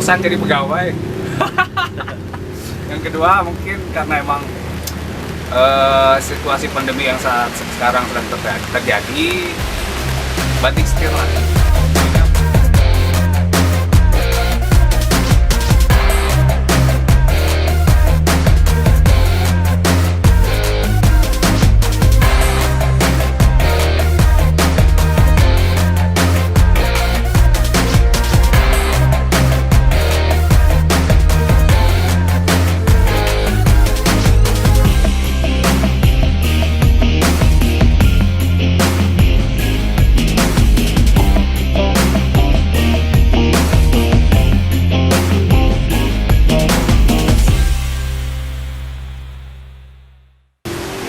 bosan jadi pegawai. Yang kedua mungkin karena emang situasi pandemi yang saat sekarang sedang terjadi, banting setir lah.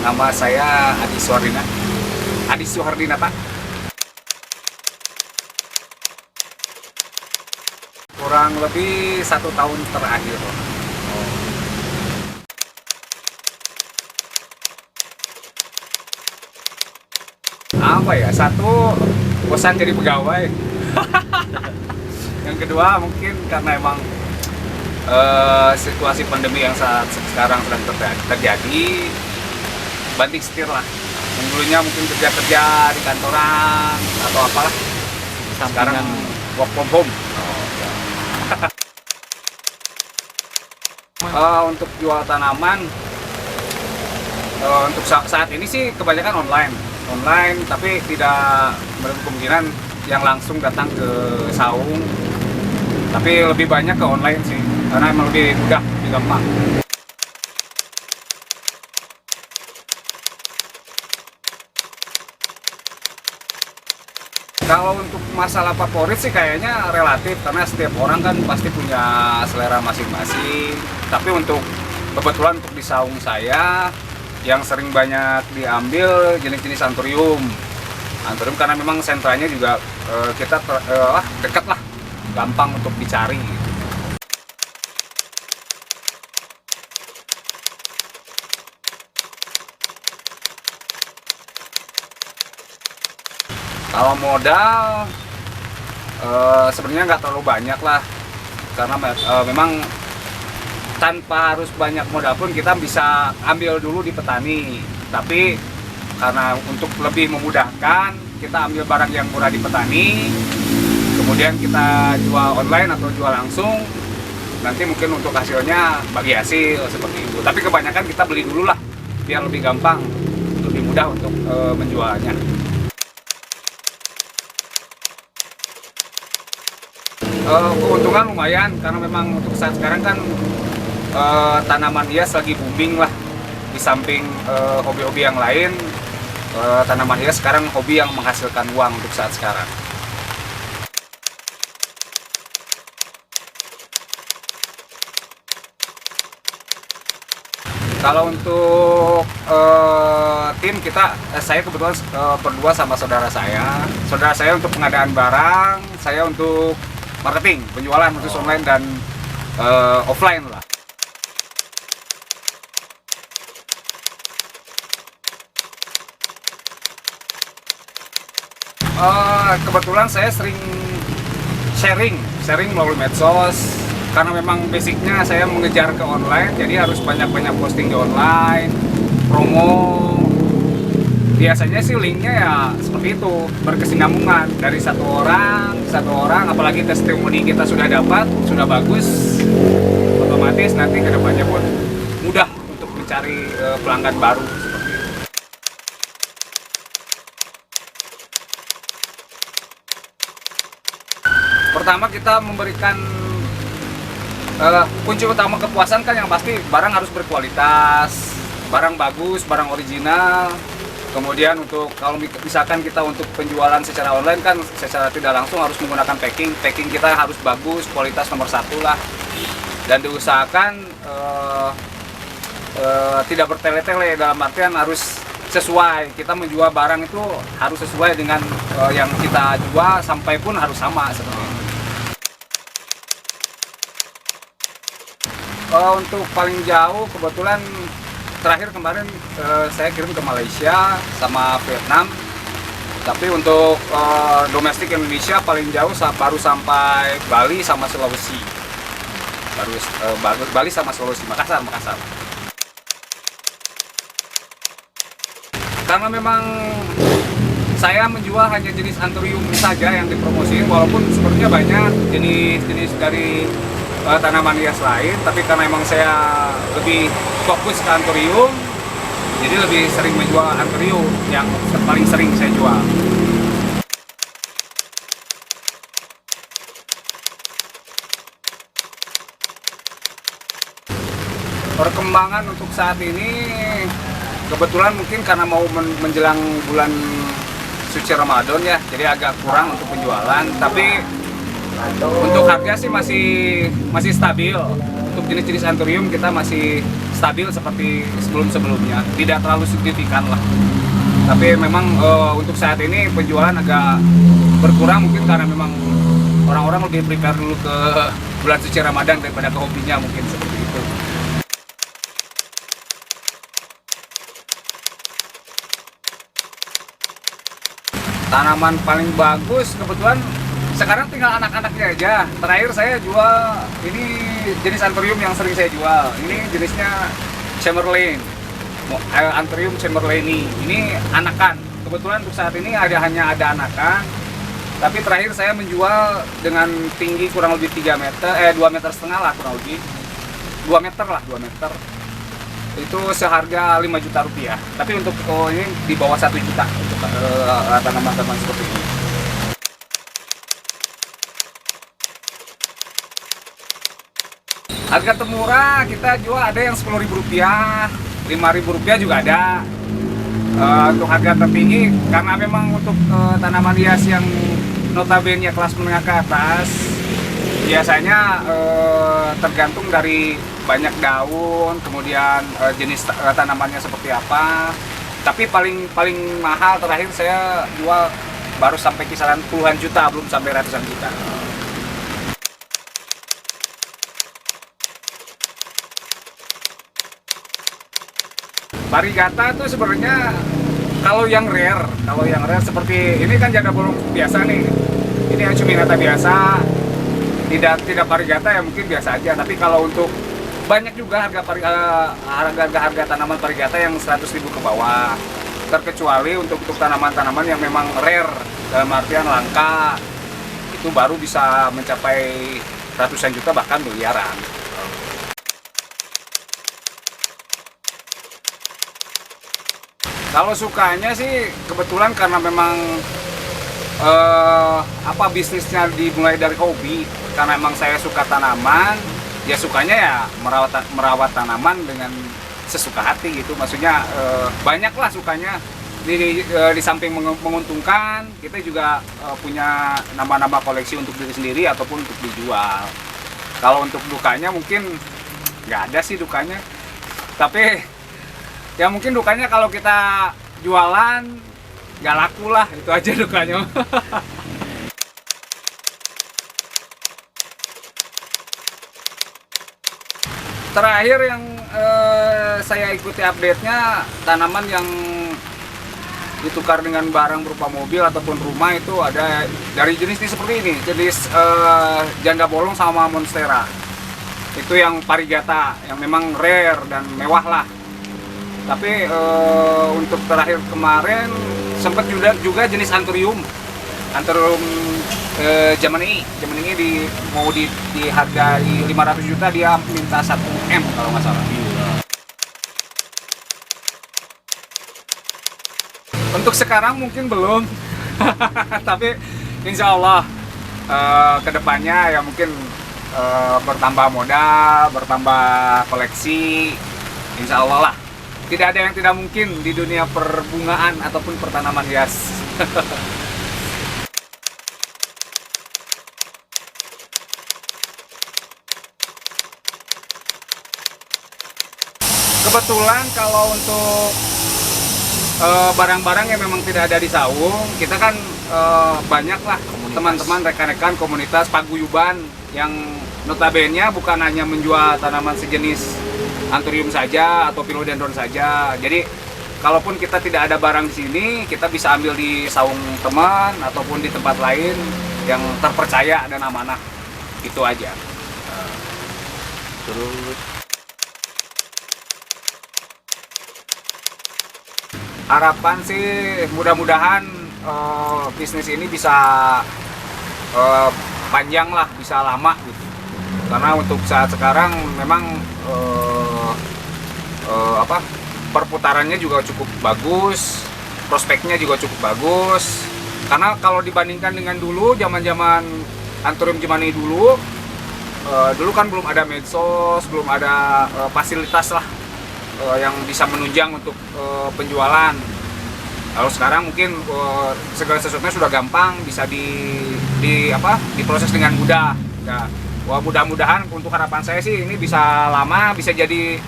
Nama saya Adi Suhardina, Pak. Kurang lebih 1 tahun terakhir. Apa ya? Satu, bosan jadi pegawai. Yang kedua mungkin karena emang situasi pandemi yang saat sekarang sedang terjadi, banting setir lah. Yang dulunya mungkin kerja di kantoran atau apalah, sekarang work from home. Untuk jual tanaman, untuk saat ini sih kebanyakan online, tapi tidak menutup kemungkinan yang langsung datang ke saung, tapi lebih banyak ke online sih, karena emang lebih mudah, lebih gampang. Kalau untuk masalah favorit sih kayaknya relatif, karena setiap orang kan pasti punya selera masing-masing. Tapi untuk kebetulan untuk di saung saya yang sering banyak diambil jenis-jenis anthurium. Anthurium karena memang sentranya juga kita dekat lah, gampang untuk dicari. Kalau modal sebenarnya nggak terlalu banyak lah, karena memang tanpa harus banyak modal pun kita bisa ambil dulu di petani. Tapi karena untuk lebih memudahkan, kita ambil barang yang murah di petani, kemudian kita jual online atau jual langsung. Nanti mungkin untuk hasilnya bagi hasil seperti itu. Tapi kebanyakan kita beli dulu lah, biar lebih gampang, lebih mudah untuk menjualnya. Keuntungan lumayan, karena memang untuk saat sekarang kan tanaman hias lagi booming lah. Di samping hobi-hobi yang lain, tanaman hias sekarang hobi yang menghasilkan uang untuk saat sekarang. Kalau untuk tim saya kebetulan berdua sama saudara saya. Saudara saya untuk pengadaan barang, saya untuk marketing, penjualan khusus online dan offline lah. Kebetulan saya sering sharing melalui medsos, karena memang basicnya saya mengejar ke online, jadi harus banyak-banyak posting di online, promo. Biasanya sih linknya ya seperti itu, berkesinambungan dari satu orang, apalagi testimoni kita sudah dapat, sudah bagus, otomatis nanti kedepannya pun mudah untuk mencari pelanggan baru seperti itu. Pertama kita memberikan kunci utama kepuasan kan yang pasti barang harus berkualitas, barang bagus, barang original. Kemudian untuk kalau misalkan kita untuk penjualan secara online kan secara tidak langsung harus menggunakan packing kita harus bagus, kualitas nomor 1 lah, dan diusahakan tidak bertele-tele, dalam artian harus sesuai, kita menjual barang itu harus sesuai dengan yang kita jual, sampai pun harus sama seperti itu. Untuk paling jauh kebetulan terakhir kemarin saya kirim ke Malaysia sama Vietnam. Tapi untuk domestik Indonesia paling jauh baru sampai Bali sama Sulawesi. Bali sama Sulawesi, Makassar. Karena memang saya menjual hanya jenis Anthurium saja yang dipromosiin, walaupun sebenarnya banyak jenis-jenis dari tanaman hias lain, tapi karena memang saya lebih fokus ke Anthurium, jadi lebih sering menjual Anthurium yang paling sering saya jual. Perkembangan untuk saat ini kebetulan mungkin karena mau menjelang bulan suci Ramadan ya, jadi agak kurang untuk penjualan, tapi untuk harga sih masih stabil. Untuk jenis-jenis Anthurium kita masih stabil seperti sebelum-sebelumnya, tidak terlalu signifikan lah. Tapi memang untuk saat ini penjualan agak berkurang, mungkin karena memang orang-orang lebih prepare dulu ke bulan suci Ramadan daripada ke hobinya, mungkin seperti itu. Tanaman paling bagus kebetulan sekarang tinggal anak-anaknya aja. Terakhir saya jual ini jenis Anthurium yang sering saya jual. Ini jenisnya Chamberlain, Anthurium Chamberlaini. Ini anakan. Kebetulan untuk saat ini hanya ada anakan. Tapi terakhir saya menjual dengan tinggi kurang lebih 2,5 meter lah kurang lebih. 2 meter. Itu seharga 5 juta rupiah. Tapi untuk ini di bawah 1 juta untuk tanaman-tanaman seperti ini. Harga termurah kita jual ada yang 10.000 rupiah, 5.000 rupiah juga ada. Untuk harga tertinggi karena memang untuk tanaman hias yang notabene kelas menengah ke atas biasanya tergantung dari banyak daun, kemudian jenis tanamannya seperti apa. Tapi paling mahal terakhir saya jual baru sampai kisaran puluhan juta, belum sampai ratusan juta. Varigata itu sebenarnya kalau yang rare seperti ini kan janda bolong biasa nih. Ini Acuminata biasa. Tidak varigata ya mungkin biasa aja, tapi kalau untuk banyak juga harga tanaman varigata yang 100.000 ke bawah, terkecuali untuk tanaman-tanaman yang memang rare dalam artian langka, itu baru bisa mencapai ratusan juta bahkan miliaran. Kalau sukanya sih kebetulan karena memang bisnisnya dimulai dari hobi, karena memang saya suka tanaman, ya sukanya ya merawat tanaman dengan sesuka hati gitu. Maksudnya banyaklah sukanya di samping menguntungkan, kita juga punya nama-nama koleksi untuk diri sendiri ataupun untuk dijual. Kalau untuk dukanya mungkin nggak ada sih dukanya, tapi ya mungkin dukanya kalau kita jualan nggak laku lah, itu aja dukanya. Terakhir yang saya ikuti update-nya, tanaman yang ditukar dengan barang berupa mobil ataupun rumah itu ada dari jenis seperti ini, jenis janda bolong sama monstera. Itu yang varigata, yang memang rare dan mewah lah. Tapi untuk terakhir kemarin sempat juga jenis Anthurium zaman ini mau dihargai 500 juta, dia minta 1 M kalau nggak salah. Untuk sekarang mungkin belum, tapi insya Allah kedepannya ya mungkin bertambah modal, bertambah koleksi, insya Allah lah. Tidak ada yang tidak mungkin di dunia perbungaan ataupun pertanaman hias. Kebetulan kalau untuk barang-barang yang memang tidak ada di saung, kita kan banyak lah teman-teman, rekan-rekan, komunitas paguyuban yang notabene bukan hanya menjual tanaman sejenis Anthurium saja atau Philodendron saja. Jadi kalaupun kita tidak ada barang di sini, kita bisa ambil di saung teman ataupun di tempat lain yang terpercaya dan amanah. Itu aja. Terus harapan sih mudah-mudahan bisnis ini bisa panjang lah, bisa lama gitu. Karena untuk saat sekarang memang perputarannya juga cukup bagus, prospeknya juga cukup bagus. Karena kalau dibandingkan dengan dulu, zaman-zaman Anturium Cemani dulu, dulu kan belum ada medsos, belum ada fasilitas lah yang bisa menunjang untuk penjualan. Kalau sekarang mungkin segala sesuatunya sudah gampang, bisa diproses dengan mudah. Ya, mudah-mudahan untuk harapan saya sih ini bisa lama, bisa jadi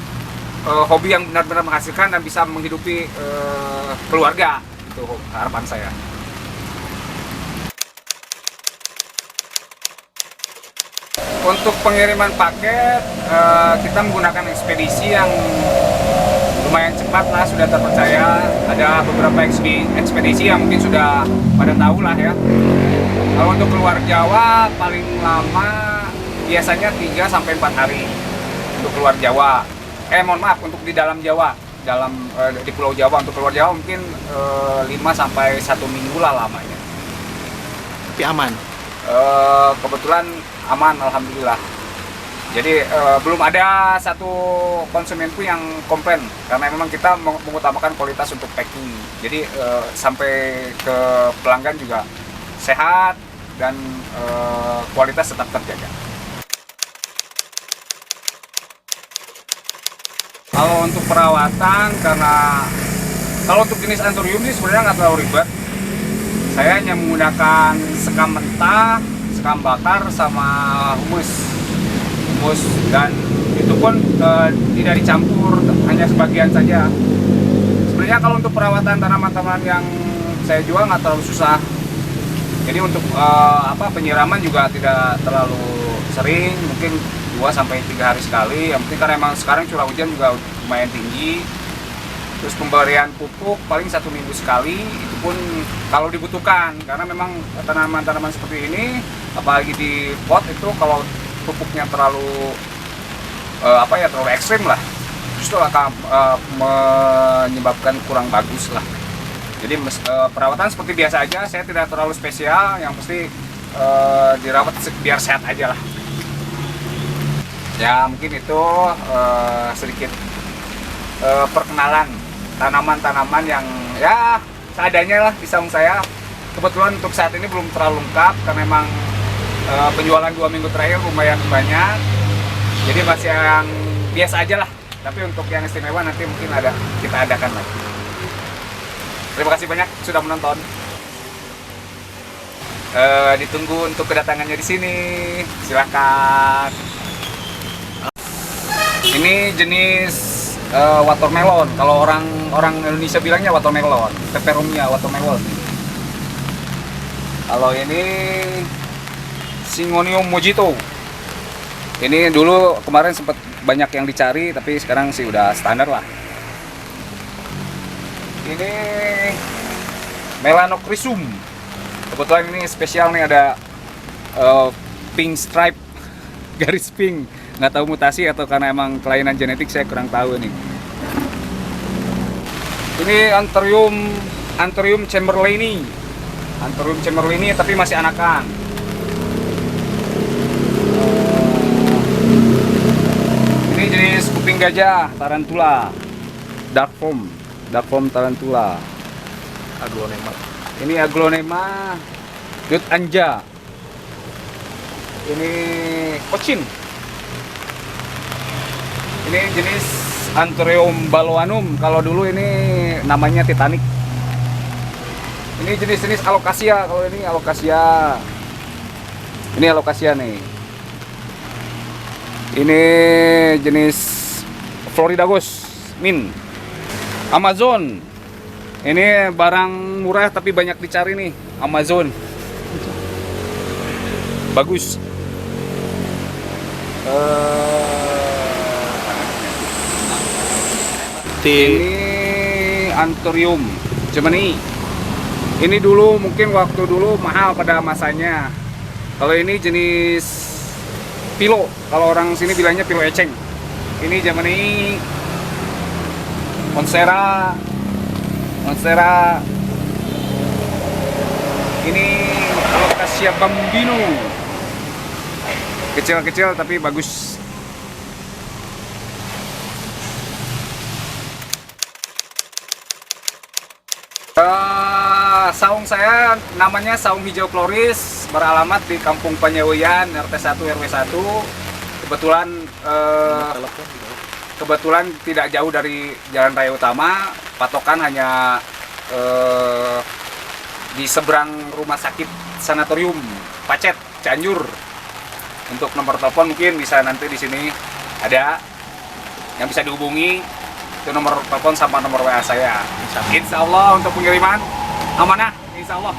hobi yang benar-benar menghasilkan dan bisa menghidupi keluarga. Itu harapan saya. Untuk pengiriman paket, kita menggunakan ekspedisi yang lumayan cepat lah, sudah terpercaya. Ada beberapa ekspedisi yang mungkin sudah pada tahu lah ya. Kalau untuk keluar Jawa paling lama biasanya 3-4 hari untuk keluar Jawa. Mohon maaf, untuk di dalam Jawa, di Pulau Jawa. Untuk keluar Jawa mungkin 5-1 minggu lah lamanya. tapi aman. Kebetulan aman, alhamdulillah. Jadi belum ada satu konsumen pun yang komplain, karena memang kita mengutamakan kualitas untuk packing. Jadi sampai ke pelanggan juga sehat dan kualitas tetap terjaga. Kalau untuk perawatan, kalau untuk jenis Anturium ini sebenarnya nggak terlalu ribet. Saya hanya menggunakan sekam mentah, sekam bakar, sama humus, dan itu pun tidak dicampur, hanya sebagian saja. Sebenarnya kalau untuk perawatan tanaman-tanaman yang saya jual nggak terlalu susah. Jadi untuk penyiraman juga tidak terlalu sering, mungkin 2-3 hari sekali. Yang penting karena emang sekarang curah hujan juga lumayan tinggi. Terus pemberian pupuk paling 1 minggu sekali, itu pun kalau dibutuhkan. Karena memang tanaman-tanaman seperti ini, apalagi di pot itu, kalau pupuknya terlalu terlalu ekstrim lah, justru akan menyebabkan kurang bagus lah. Jadi perawatan seperti biasa aja, saya tidak terlalu spesial, yang mesti dirawat biar sehat aja lah. Ya mungkin itu sedikit perkenalan tanaman-tanaman yang ya seadanya lah di saung saya. Kebetulan untuk saat ini belum terlalu lengkap, karena memang penjualan 2 minggu terakhir lumayan banyak. Jadi masih yang biasa aja lah. Tapi untuk yang istimewa nanti mungkin kita adakan lagi. Terima kasih banyak sudah menonton. Ditunggu untuk kedatangannya di sini. Silakan. Ini jenis watermelon. Kalau orang Indonesia bilangnya watermelon, peperomia watermelon. Kalau ini Syngonium mojito. Ini dulu kemarin sempat banyak yang dicari, tapi sekarang sih udah standar lah. Ini Melanochrysum. Kebetulan ini spesial nih, ada pink stripe, garis pink. Nggak tahu mutasi atau karena emang kelainan genetik, saya kurang tahu nih. Ini Anthurium chamberlaini. Anthurium chamberlaini tapi masih anakan. Ini jenis kuping gajah tarantula, dark form tarantula. Aglonema. Ini Aglonema Anja. Ini Cochin. Ini jenis Anthurium baloanum. Kalau dulu ini namanya Titanic. Ini jenis-jenis alocasia. Kalau ini alocasia. Ini alocasia nih. Ini jenis Floridagos Min. Amazon. Ini barang murah tapi banyak dicari nih. Amazon. Bagus. Ini Anthurium Cemani. Ini dulu mungkin waktu dulu mahal pada masanya. Kalau ini jenis Pilo, kalau orang sini bilangnya pilo eceng. Ini zaman ini Monstera, Monstera. Ini Alocasia Bambino. Kecil-kecil tapi bagus. Saung saya namanya saung hijau kloris, beralamat di Kampung Panyawian, RT 1 RW 1. Kebetulan Telepon di bawah. kebetulan tidak jauh dari jalan raya utama, patokan hanya di seberang rumah sakit sanatorium Pacet Cianjur. Untuk nomor telepon mungkin bisa nanti di sini ada yang bisa dihubungi, itu nomor telepon sama nomor WA saya. Insya Allah untuk pengiriman amanah, insya Allah.